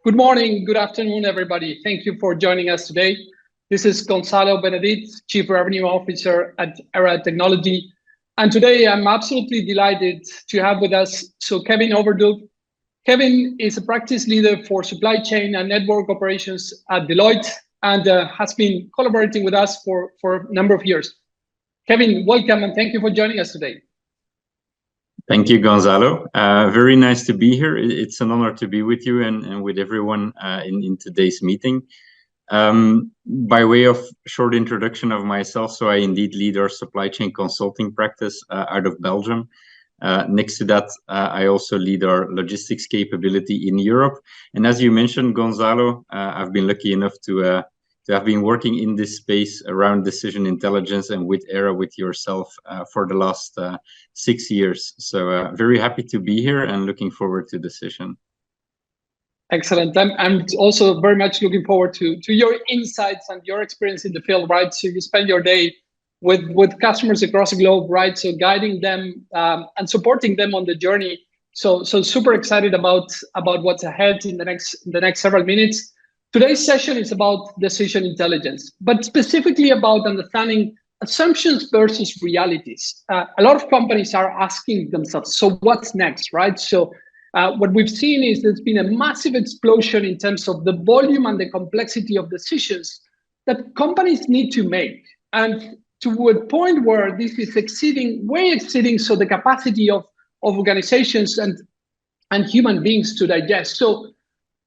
Good morning, good afternoon, everybody. Thank you for joining us today. This is Gonzalo Benedit, Chief Revenue Officer at Aera Technology. And today I'm absolutely delighted to have with us Kevin Overdub. Kevin is a practice leader for supply chain and network operations at Deloitte and has been collaborating with us for a number of years. Kevin, welcome and thank you for joining us today. Thank you, Gonzalo. Very nice to be here. It's an honor to be with you and with everyone in today's meeting. By way of short introduction of myself, so I indeed lead our supply chain consulting practice out of Belgium. Next to that, I also lead our logistics capability in Europe. And as you mentioned, Gonzalo, I've been lucky enough to have been working in this space around decision intelligence and with Aera, with yourself, for the last 6 years. So very happy to be here and looking forward to the session. Excellent. I'm also very much looking forward to your insights and your experience in the field, right? So you spend your day with customers across the globe, right? So guiding them and supporting them on the journey. So super excited about what's ahead in the next several minutes. Today's session is about decision intelligence, but specifically about understanding assumptions versus realities. A lot of companies are asking themselves, so what's next, right? So what we've seen is there's been a massive explosion in terms of the volume and the complexity of decisions that companies need to make. And to a point where this is way exceeding so the capacity of organizations and human beings to digest. So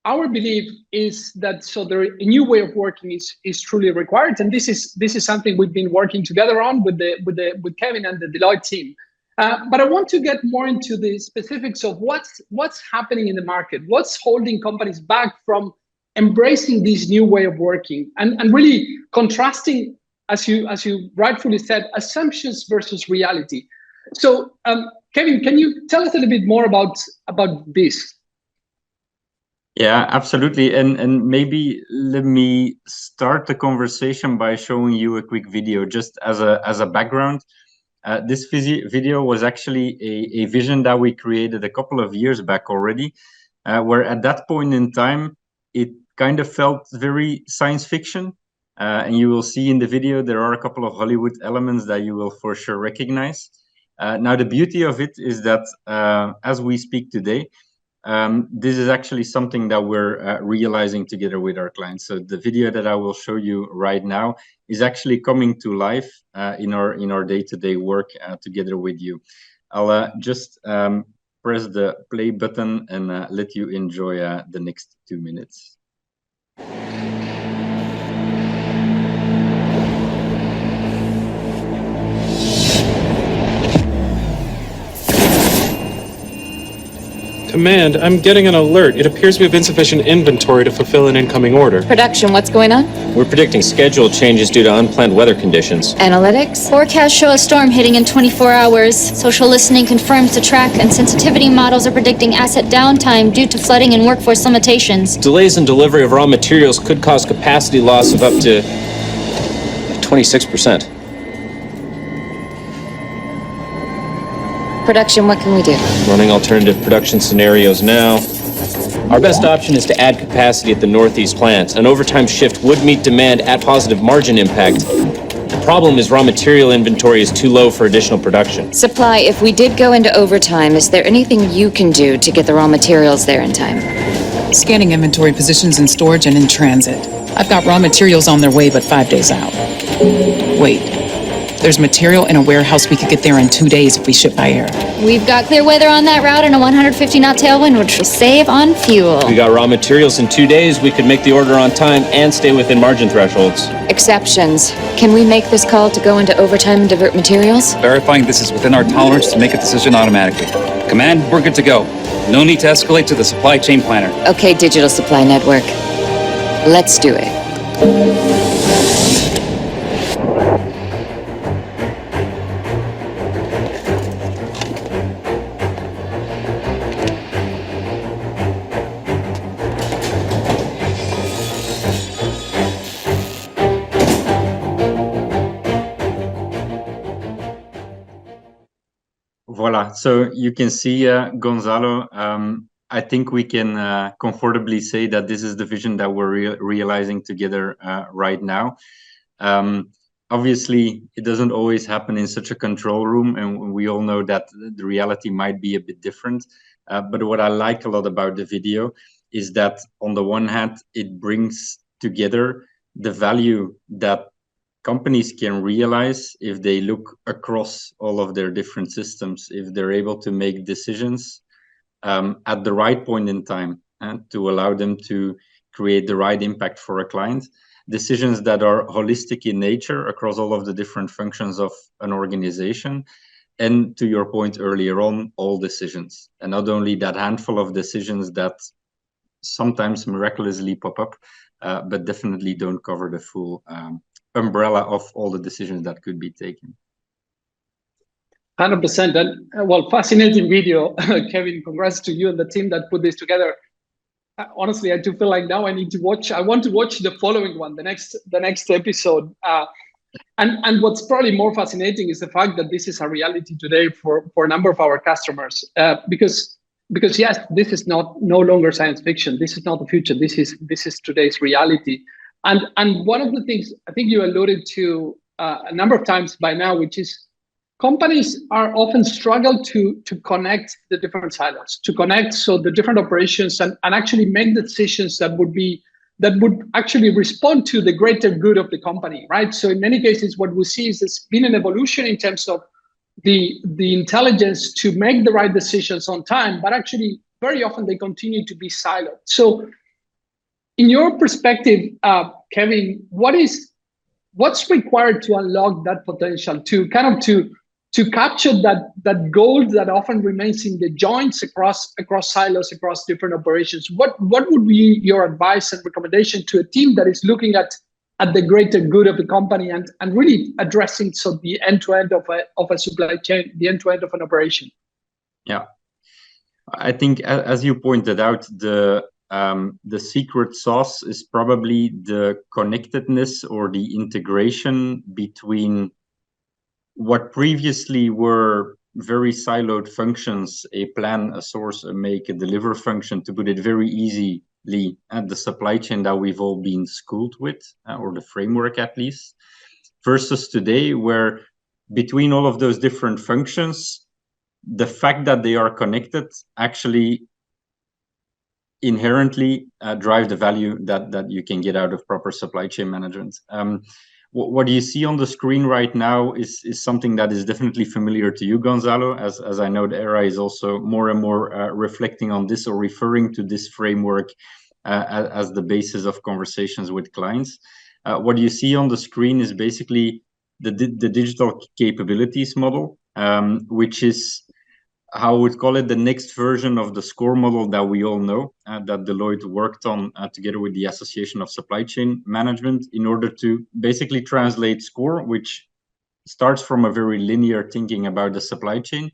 our belief is that a new way of working is truly required, and this is something we've been working together on with Kevin and the Deloitte team. But I want to get more into the specifics of what's happening in the market, what's holding companies back from embracing this new way of working, and really contrasting, as you rightfully said, assumptions versus reality. So, Kevin, can you tell us a little bit more about this? Yeah, absolutely. And maybe let me start the conversation by showing you a quick video just as a background. This video was actually a vision that we created a couple of years back already, where at that point in time, it kind of felt very science fiction. And you will see in the video, there are a couple of Hollywood elements that you will for sure recognize. Now, the beauty of it is that as we speak today, this is actually something that we're realizing together with our clients. So the video that I will show you right now is actually coming to life in our day-to-day work together with you. I'll just press the play button and let you enjoy the next 2 minutes. Command, I'm getting an alert. It appears we have insufficient inventory to fulfill an incoming order. Production, what's going on? We're predicting schedule changes due to unplanned weather conditions. Analytics? Forecasts show a storm hitting in 24 hours. Social listening confirms the track, and sensitivity models are predicting asset downtime due to flooding and workforce limitations. Delays in delivery of raw materials could cause capacity loss of up to 26%. Production, what can we do? Running alternative production scenarios now. Our best option is to add capacity at the Northeast plant. An overtime shift would meet demand at positive margin impact. The problem is raw material inventory is too low for additional production. Supply, if we did go into overtime, is there anything you can do to get the raw materials there in time? Scanning inventory positions in storage and in transit. I've got raw materials on their way, but 5 days out. Wait. There's material in a warehouse we could get there in 2 days if we ship by air. We've got clear weather on that route and a 150 knot tailwind, which will save on fuel. We got raw materials in 2 days. We could make the order on time and stay within margin thresholds. Exceptions. Can we make this call to go into overtime and divert materials? Verifying this is within our tolerance to make a decision automatically. Command, we're good to go. No need to escalate to the supply chain planner. Okay, Digital Supply Network. Let's do it. Voila. So you can see, Gonzalo, I think we can comfortably say that this is the vision that we're realizing together right now. Obviously, it doesn't always happen in such a control room, and we all know that the reality might be a bit different. But what I like a lot about the video is that, on the one hand, it brings together the value that companies can realize if they look across all of their different systems, if they're able to make decisions at the right point in time, and to allow them to create the right impact for a client. Decisions that are holistic in nature across all of the different functions of an organization. And to your point earlier on, all decisions. And not only that handful of decisions that sometimes miraculously pop up, but definitely don't cover the full umbrella of all the decisions that could be taken. 100%. And well, fascinating video, Kevin. Congrats to you and the team that put this together. Honestly, I do feel like now I need to watch. I want to watch the following one, the next episode. And what's probably more fascinating is the fact that this is a reality today for a number of our customers. Because yes, this is no longer science fiction. This is not the future. This is today's reality. And one of the things I think you alluded to a number of times by now, which is companies are often struggle to connect the different silos, to connect so the different operations and actually make the decisions that would actually respond to the greater good of the company, right? So in many cases, what we see is there's been an evolution in terms of the intelligence to make the right decisions on time, but actually very often they continue to be siloed. So in your perspective, Kevin, what's required to unlock that potential, to kind of to capture that gold that often remains in the joints across silos, across different operations? What would be your advice and recommendation to a team that is looking at the greater good of the company and really addressing the end-to-end of a supply chain, the end-to-end of an operation? Yeah, I think, as you pointed out, the secret sauce is probably the connectedness or the integration between what previously were very siloed functions, a plan, a source, a make, a deliver function, to put it very easily, at the supply chain that we've all been schooled with, or the framework at least, versus today, where between all of those different functions, the fact that they are connected actually inherently drive the value that you can get out of proper supply chain management. What you see on the screen right now is something that is definitely familiar to you, Gonzalo, as I know the Aera is also more and more reflecting on this or referring to this framework as the basis of conversations with clients. What you see on the screen is basically the digital capabilities model, which is how I would call it the next version of the SCORE model that we all know, that Deloitte worked on together with the Association of Supply Chain Management, in order to basically translate SCORE, which starts from a very linear thinking about the supply chain,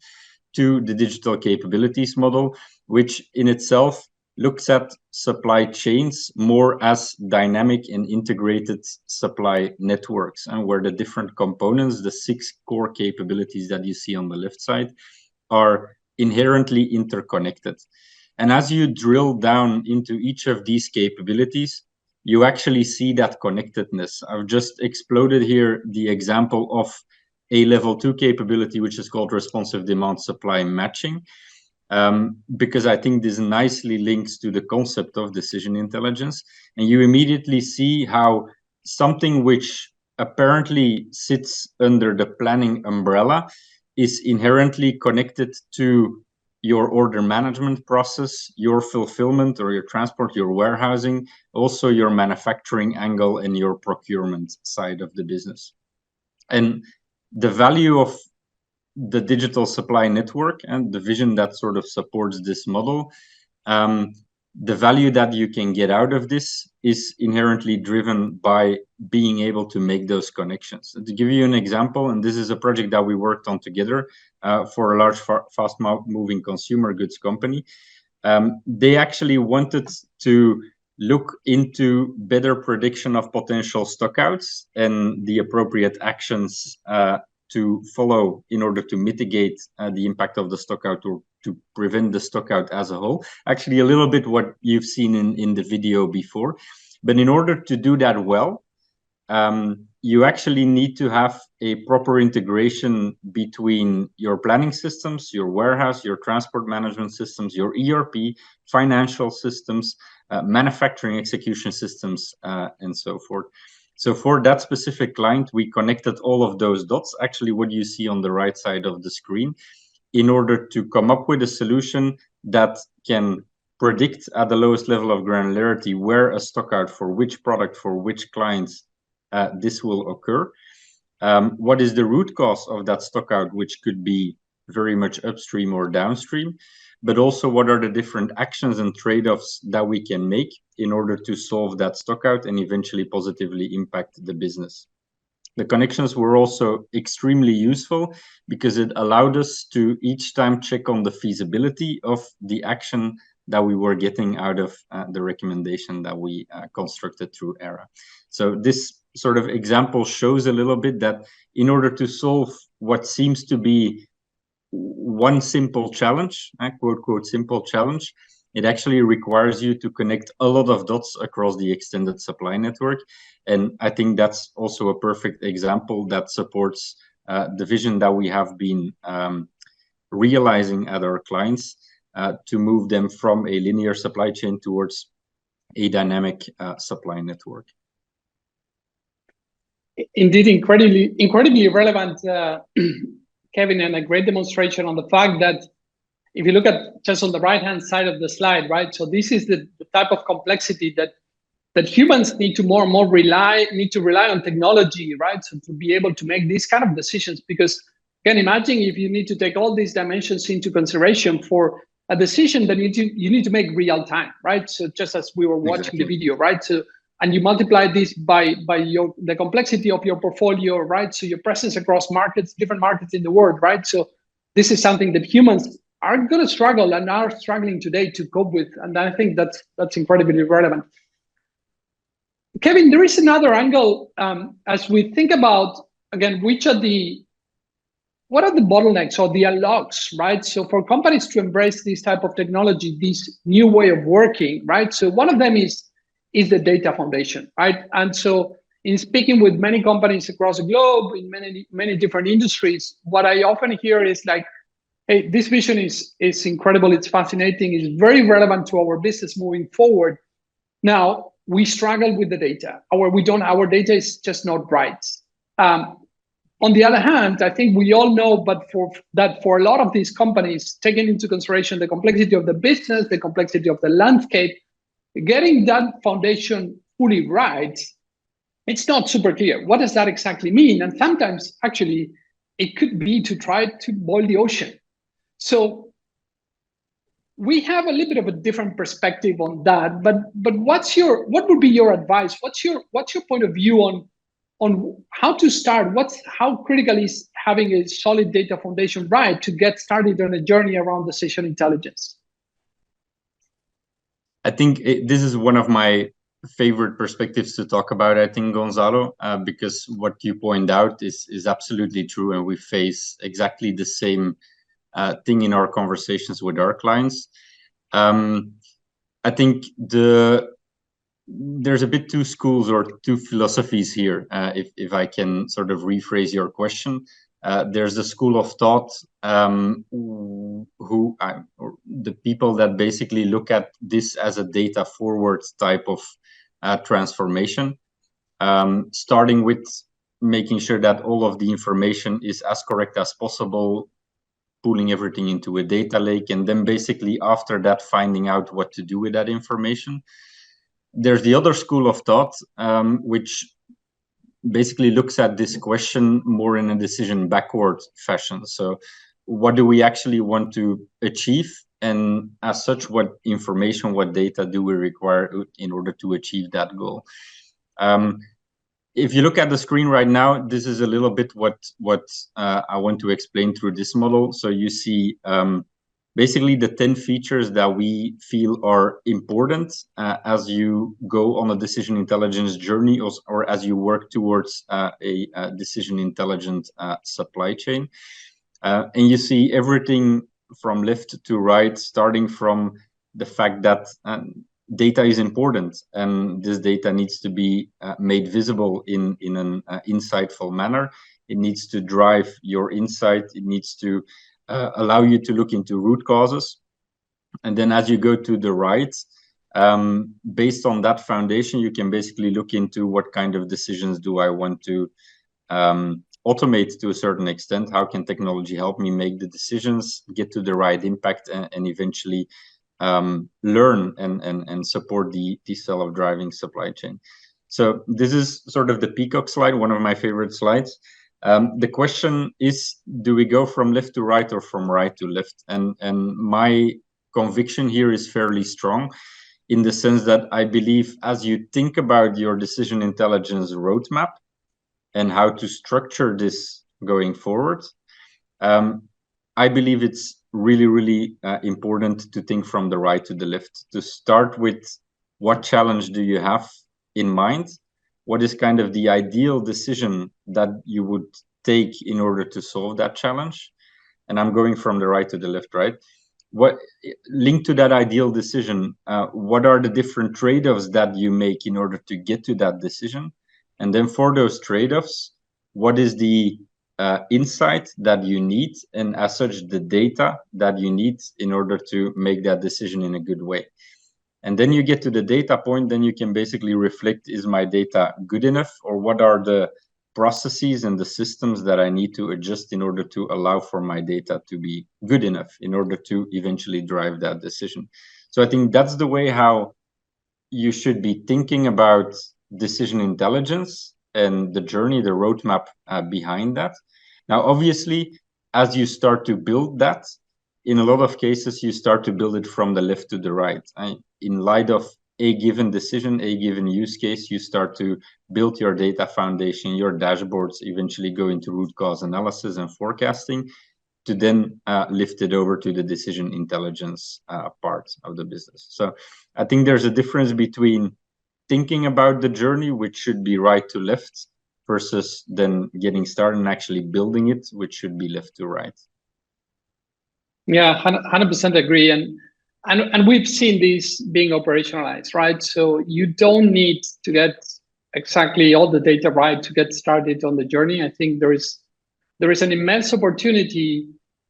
to the digital capabilities model, which in itself looks at supply chains more as dynamic and integrated supply networks, and where the different components, the 6 core capabilities that you see on the left side, are inherently interconnected. And as you drill down into each of these capabilities, you actually see that connectedness. I've just exploded here the example of a level 2 capability, which is called responsive demand supply matching, because I think this nicely links to the concept of decision intelligence. And you immediately see how something which apparently sits under the planning umbrella is inherently connected to your order management process, your fulfillment or your transport, your warehousing, also your manufacturing angle and your procurement side of the business. And the value of the digital supply network and the vision that sort of supports this model, the value that you can get out of this is inherently driven by being able to make those connections. To give you an example, and this is a project that we worked on together for a large, fast-moving consumer goods company, they actually wanted to look into better prediction of potential stockouts and the appropriate actions to follow in order to mitigate the impact of the stockout or to prevent the stockout as a whole. Actually, a little bit what you've seen in the video before. But in order to do that well, you actually need to have a proper integration between your planning systems, your warehouse, your transport management systems, your ERP, financial systems, manufacturing execution systems, and so forth. So for that specific client, we connected all of those dots, actually what you see on the right side of the screen, in order to come up with a solution that can predict at the lowest level of granularity where a stockout for which product, for which clients this will occur. What is the root cause of that stockout, which could be very much upstream or downstream, but also what are the different actions and trade-offs that we can make in order to solve that stockout and eventually positively impact the business. The connections were also extremely useful because it allowed us to each time check on the feasibility of the action that we were getting out of the recommendation that we constructed through Aera. So this sort of example shows a little bit that in order to solve what seems to be one simple challenge, quote, quote, simple challenge, it actually requires you to connect a lot of dots across the extended supply network. And I think that's also a perfect example that supports the vision that we have been realizing at our clients to move them from a linear supply chain towards a dynamic supply network. Indeed, incredibly relevant, Kevin, and a great demonstration on the fact that if you look at just on the right-hand side of the slide, right? So this is the type of complexity that humans need to more and more rely on technology, right? So to be able to make these kind of decisions, because you can imagine if you need to take all these dimensions into consideration for a decision that you need to make real time, right? So just as we were watching the video, right? So and you multiply this by the complexity of your portfolio, right? So your presence across markets, different markets in the world, right? So this is something that humans are going to struggle and are struggling today to cope with, and I think that's incredibly relevant. Kevin, there is another angle as we think about again what are the bottlenecks or the unlocks, right? So for companies to embrace this type of technology, this new way of working, right? So one of them is the data foundation, right? And so in speaking with many companies across the globe in many different industries, what I often hear is like, hey, this vision is incredible, it's fascinating, it's very relevant to our business moving forward. Now we struggle with the data, our data is just not right. On the other hand, I think we all know, but for a lot of these companies, taking into consideration the complexity of the business, the complexity of the landscape, getting that foundation fully right, it's not super clear. What does that exactly mean? And sometimes actually it could be to try to boil the ocean. So we have a little bit of a different perspective on that, but what would be your advice? What's your point of view on how to start? How critical is having a solid data foundation right to get started on a journey around decision intelligence? I think this is one of my favorite perspectives to talk about, I think, Gonzalo, because what you point out is absolutely true, and we face exactly the same thing in our conversations with our clients. I think there's a bit two schools or two philosophies here, if I can sort of rephrase your question. There's the school of thought or the people that basically look at this as a data forward type of transformation, starting with making sure that all of the information is as correct as possible, pulling everything into a data lake, and then basically after that finding out what to do with that information. There's the other school of thought, which basically looks at this question more in a decision backward fashion. So what do we actually want to achieve? And as such, what information, what data do we require in order to achieve that goal? If you look at the screen right now, this is a little bit what I want to explain through this model. So you see basically the 10 features that we feel are important as you go on a decision intelligence journey or as you work towards a decision intelligent supply chain. And you see everything from left to right, starting from the fact that data is important, and this data needs to be made visible in an insightful manner. It needs to drive your insight. It needs to allow you to look into root causes. And then as you go to the right, based on that foundation, you can basically look into what kind of decisions do I want to automate to a certain extent. How can technology help me make the decisions, get to the right impact, and eventually learn and support the self-driving supply chain. So this is sort of the peacock slide, one of my favorite slides. The question is, do we go from left to right or from right to left? And my conviction here is fairly strong, in the sense that I believe as you think about your decision intelligence roadmap and how to structure this going forward, I believe it's really, really important to think from the right to the left, to start with what challenge do you have in mind? What is kind of the ideal decision that you would take in order to solve that challenge? And I'm going from the right to the left, right? What linked to that ideal decision, what are the different trade-offs that you make in order to get to that decision? And then for those trade-offs, what is the insight that you need, and as such the data that you need in order to make that decision in a good way? And then you get to the data point, then you can basically reflect, is my data good enough, or what are the processes and the systems that I need to adjust in order to allow for my data to be good enough in order to eventually drive that decision? So I think that's the way how you should be thinking about decision intelligence and the journey, the roadmap behind that. Now, obviously, as you start to build that, in a lot of cases, you start to build it from the left to the right. In light of a given decision, a given use case, you start to build your data foundation, your dashboards, eventually go into root cause analysis and forecasting, to then lift it over to the decision intelligence part of the business. So I think there's a difference between thinking about the journey, which should be right to left, versus then getting started and actually building it, which should be left to right. Yeah, 100% agree. And we've seen these being operationalized, right? So you don't need to get exactly all the data right to get started on the journey. I think there is an immense opportunity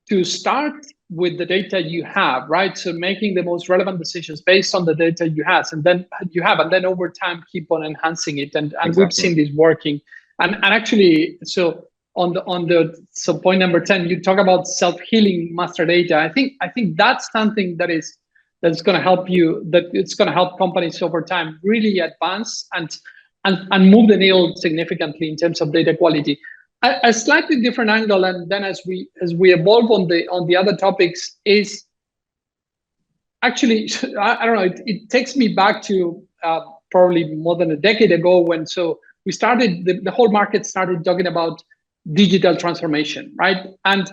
to start with the data you have, right? So making the most relevant decisions based on the data you have, and then over time keep on enhancing it. And exactly. We've seen this working. And actually, so so point number 10, you talk about self-healing master data. I think that's something that's going to help you, that it's going to help companies over time really advance and move the needle significantly in terms of data quality. A slightly different angle, and then as we evolve on the other topics, is actually, I don't know, it takes me back to probably more than a decade ago, when we started, the whole market started talking about digital transformation, right? And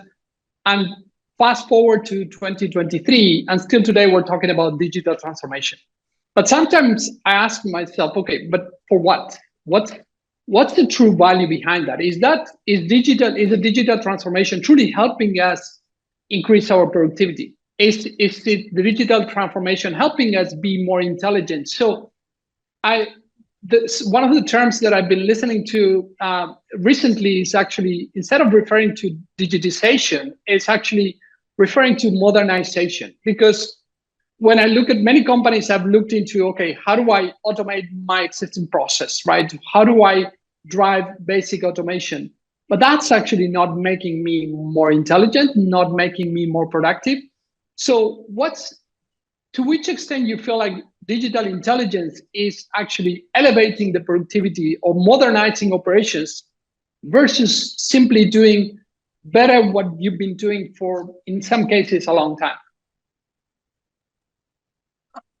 fast forward to 2023, and still today we're talking about digital transformation. But sometimes I ask myself, okay, but for what? What's the true value behind that? Is the digital transformation truly helping us increase our productivity? Is the digital transformation helping us be more intelligent? So one of the terms that I've been listening to recently is actually, instead of referring to digitization, it's actually referring to modernization. Because when I look at many companies, I've looked into, okay, how do I automate my existing process, right? How do I drive basic automation? But that's actually not making me more intelligent, not making me more productive. So to which extent you feel like digital intelligence is actually elevating the productivity or modernizing operations versus simply doing better what you've been doing for, in some cases, a long time?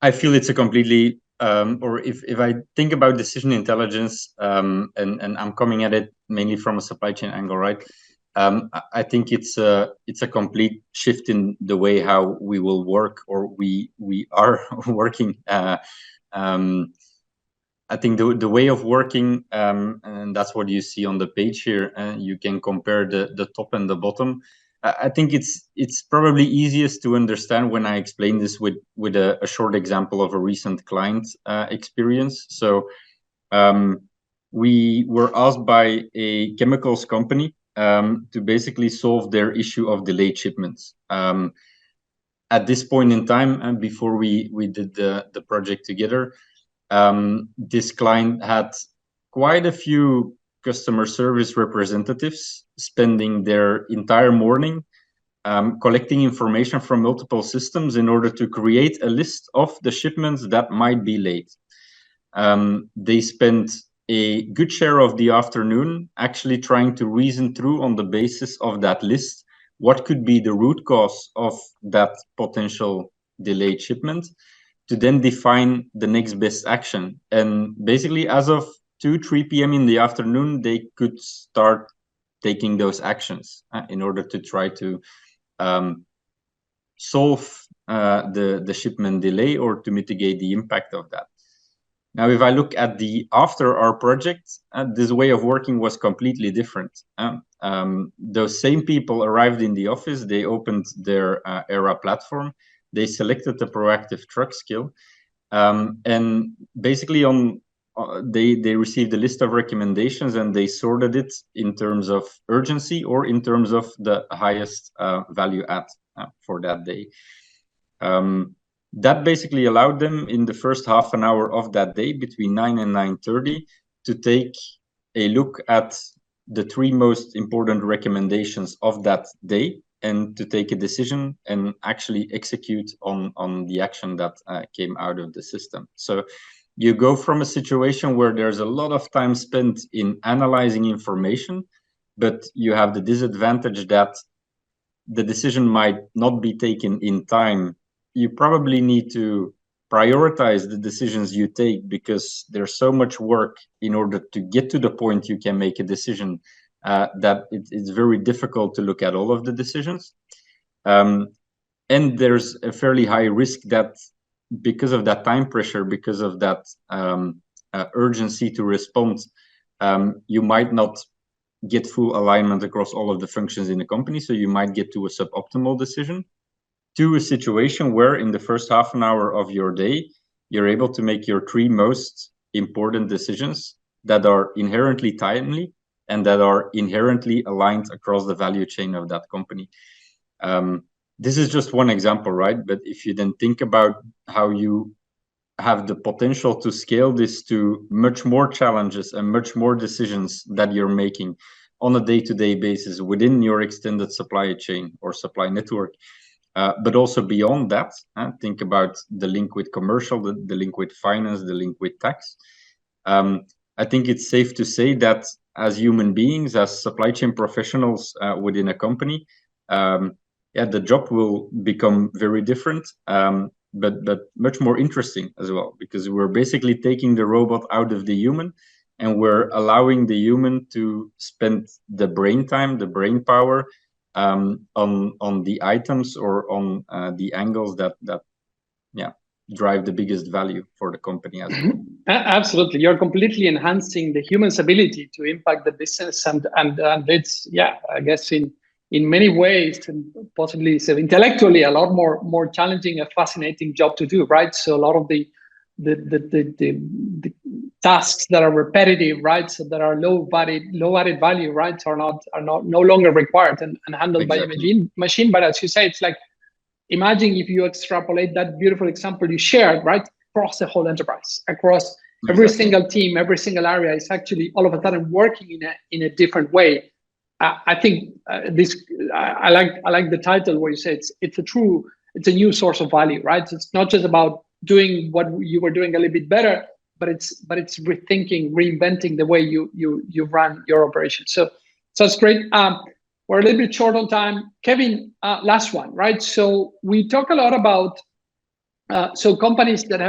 I feel it's a completely, or if I think about decision intelligence, and I'm coming at it mainly from a supply chain angle, right? I think it's a complete shift in the way how we will work, or we are working. I think the way of working, and that's what you see on the page here. You can compare the top and the bottom. I think it's probably easiest to understand when I explain this with a short example of a recent client experience. So we were asked by a chemicals company to basically solve their issue of delayed shipments. At this point in time, and before we did the project together, this client had quite a few customer service representatives spending their entire morning collecting information from multiple systems in order to create a list of the shipments that might be late. They spent a good share of the afternoon actually trying to reason through on the basis of that list what could be the root cause of that potential delayed shipment, to then define the next best action. And basically, as of 2-3 p.m. in the afternoon, they could start taking those actions in order to try to solve the shipment delay or to mitigate the impact of that. Now, if I look at the after our project, this way of working was completely different. Those same people arrived in the office, they opened their Aera platform, they selected the proactive truck skill, and basically they received a list of recommendations and they sorted it in terms of urgency or in terms of the highest value add for that day. That basically allowed them in the first half an hour of that day between 9 and 9:30 to take a look at the 3 most important recommendations of that day and to take a decision and actually execute on the action that came out of the system. So you go from a situation where there's a lot of time spent in analyzing information, but you have the disadvantage that the decision might not be taken in time. You probably need to prioritize the decisions you take because there's so much work in order to get to the point you can make a decision that it's very difficult to look at all of the decisions. And there's a fairly high risk that because of that time pressure, because of that urgency to respond, you might not get full alignment across all of the functions in the company. So you might get to a suboptimal decision, to a situation where in the first half an hour of your day, you're able to make your 3 most important decisions that are inherently timely and that are inherently aligned across the value chain of that company. This is just one example, right? But if you then think about how you have the potential to scale this to much more challenges and much more decisions that you're making on a day-to-day basis within your extended supply chain or supply network, but also beyond that, think about the link with commercial, the link with finance, the link with tax. I think it's safe to say that as human beings, as supply chain professionals within a company, the job will become very different, but much more interesting as well, because we're basically taking the robot out of the human and we're allowing the human to spend the brain time, the brain power on the items or on the angles that drive the biggest value for the company as well. Absolutely, you're completely enhancing the human's ability to impact the business, and it's I guess in many ways and possibly intellectually a lot more challenging, a fascinating job to do, right? So a lot of the tasks that are repetitive, right, so that are low added value, right, are no longer required and handled by a machine. But as you say, it's like, imagine if you extrapolate that beautiful example you shared, right, across the whole enterprise, across every single team, every single area is actually all of a sudden working in a different way. I think I like the title where you say it's a new source of value, right? It's not just about doing what you were doing a little bit better, but it's rethinking, reinventing the way you run your operation. So it's great. We're a little bit short on time. Kevin, last one, right? So we talk a lot about companies that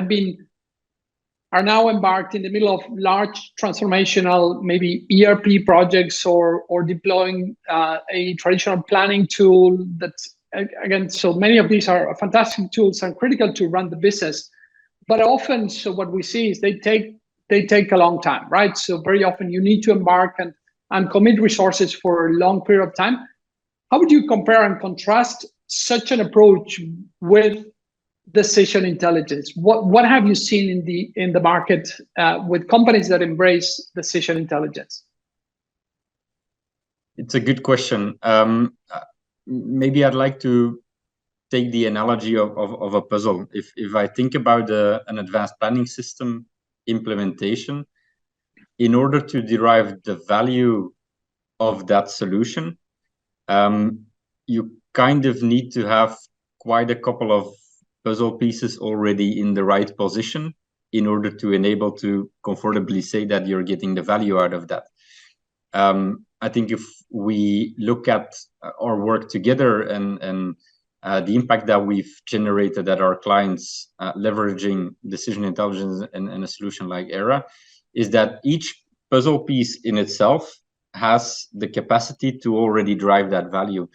are now embarked in the middle of large transformational, maybe ERP projects or deploying a traditional planning tool. That's, again, so many of these are fantastic tools and critical to run the business. But often, so what we see is they take a long time, right? So very often you need to embark and commit resources for a long period of time. how would you compare and contrast such an approach with decision intelligence? What have you seen in the market with companies that embrace decision intelligence? It's a good question. Maybe I'd like to take the analogy of a puzzle. If I think about an advanced planning system implementation, in order to derive the value of that solution, you kind of need to have quite a couple of puzzle pieces already in the right position in order to enable to comfortably say that you're getting the value out of that. I think if we look at our work together and the impact that we've generated at our clients leveraging decision intelligence and a solution like Aera, is that each puzzle piece in itself has the capacity to already drive that value.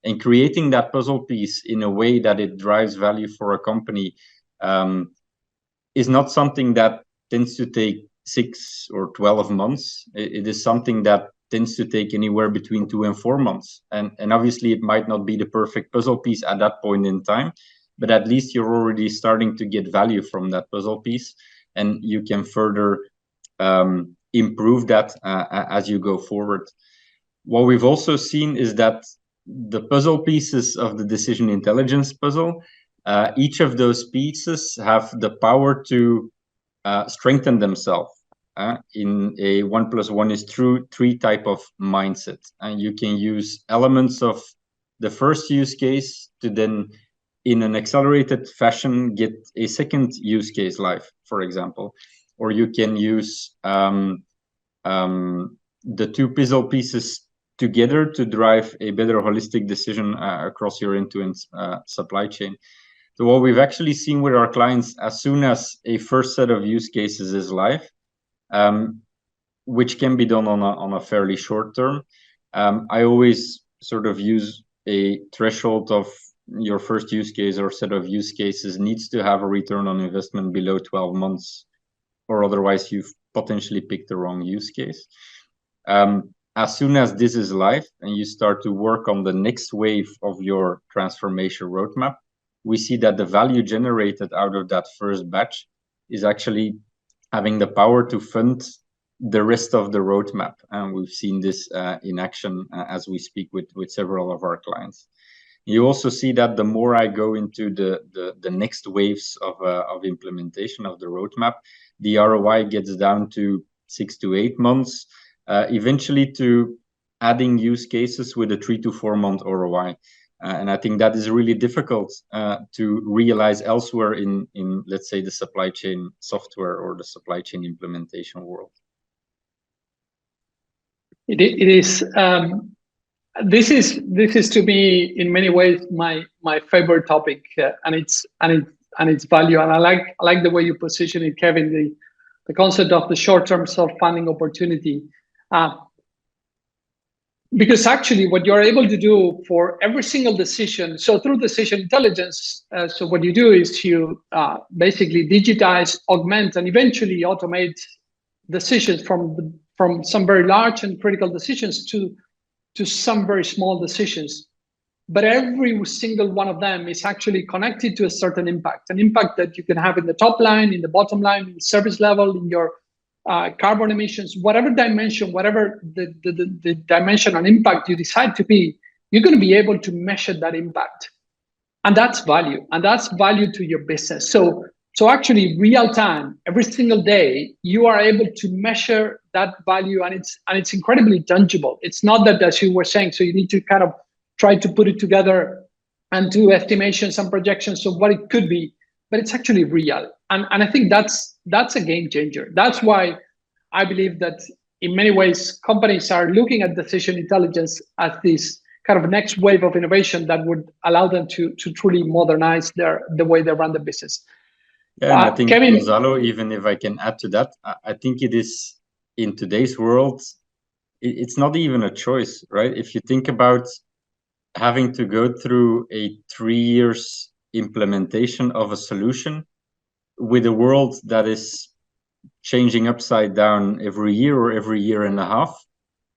And creating that puzzle piece in a way that it drives value for a company is not something that tends to take 6 or 12 months. It is something that tends to take anywhere between 2 and 4 months. And obviously it might not be the perfect puzzle piece at that point in time, but at least you're already starting to get value from that puzzle piece, and you can further improve that as you go forward. What we've also seen is that the puzzle pieces of the decision intelligence puzzle, each of those pieces have the power to strengthen themselves in a 1 + 1 is 3 type of mindset. And you can use elements of the first use case to then, in an accelerated fashion, get a second use case live, for example. Or you can use the 2 puzzle pieces together to drive a better holistic decision across your end-to-end supply chain. So what we've actually seen with our clients, as soon as a first set of use cases is live, which can be done on a fairly short term, I always sort of use a threshold of your first use case or set of use cases needs to have a return on investment below 12 months, or otherwise you've potentially picked the wrong use case. As soon as this is live and you start to work on the next wave of your transformation roadmap, we see that the value generated out of that first batch is actually having the power to fund the rest of the roadmap. And we've seen this in action as we speak with several of our clients. You also see that the more I go into the next waves of implementation of the roadmap, the ROI gets down to 6 to 8 months, eventually to adding use cases with a 3 to 4 month ROI. And I think that is really difficult to realize elsewhere in, let's say, the supply chain software or the supply chain implementation world. It is. This is to me in many ways my favorite topic, and its value. And I like the way you position it, Kevin. The concept of the short-term self-funding opportunity. Because actually what you're able to do for every single decision, so through decision intelligence, so what you do is you basically digitize, augment, and eventually automate decisions from some very large and critical decisions to some very small decisions. But every single one of them is actually connected to a certain impact, an impact that you can have in the top line, in the bottom line, in service level, in your carbon emissions, whatever dimension, whatever the dimension and impact you decide to be, you're going to be able to measure that impact. And that's value. And that's value to your business. So actually real time, every single day, you are able to measure that value, and it's incredibly tangible. It's not that, as you were saying, so you need to kind of try to put it together and do estimations and projections of what it could be, but it's actually real. And I think that's a game changer. That's why I believe that in many ways, companies are looking at decision intelligence as this kind of next wave of innovation that would allow them to truly modernize the way they run the business. Yeah, and I think, Kevin, Gonzalo, even if I can add to that, I think it is, in today's world, it's not even a choice, right? If you think about having to go through a 3 years implementation of a solution with a world that is changing upside down every year or every year and a half,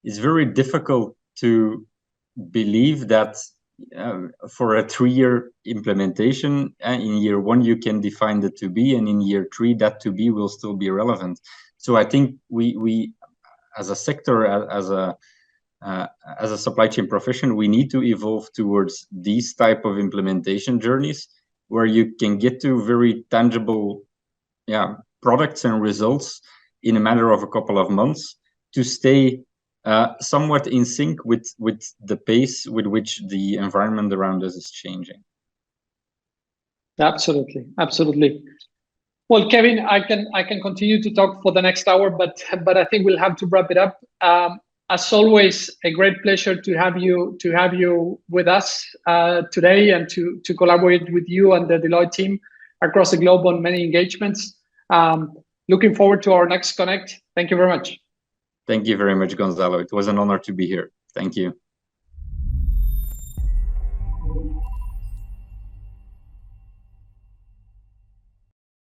it's very difficult to believe that for a 3-year implementation, in year 1 you can define the to be, and in year 3 that to be will still be relevant. So I think we as a sector, as a supply chain profession, we need to evolve towards these type of implementation journeys where you can get to very tangible products and results in a matter of a couple of months, to stay somewhat in sync with the pace with which the environment around us is changing. Absolutely. Well, Kevin, I can continue to talk for the next hour, but I think we'll have to wrap it up. As always, a great pleasure to have you with us today, and to collaborate with you and the Deloitte team across the globe on many engagements. Looking forward to our next Connect. Thank you very much. Thank you very much, Gonzalo. It was an honor to be here. Thank you.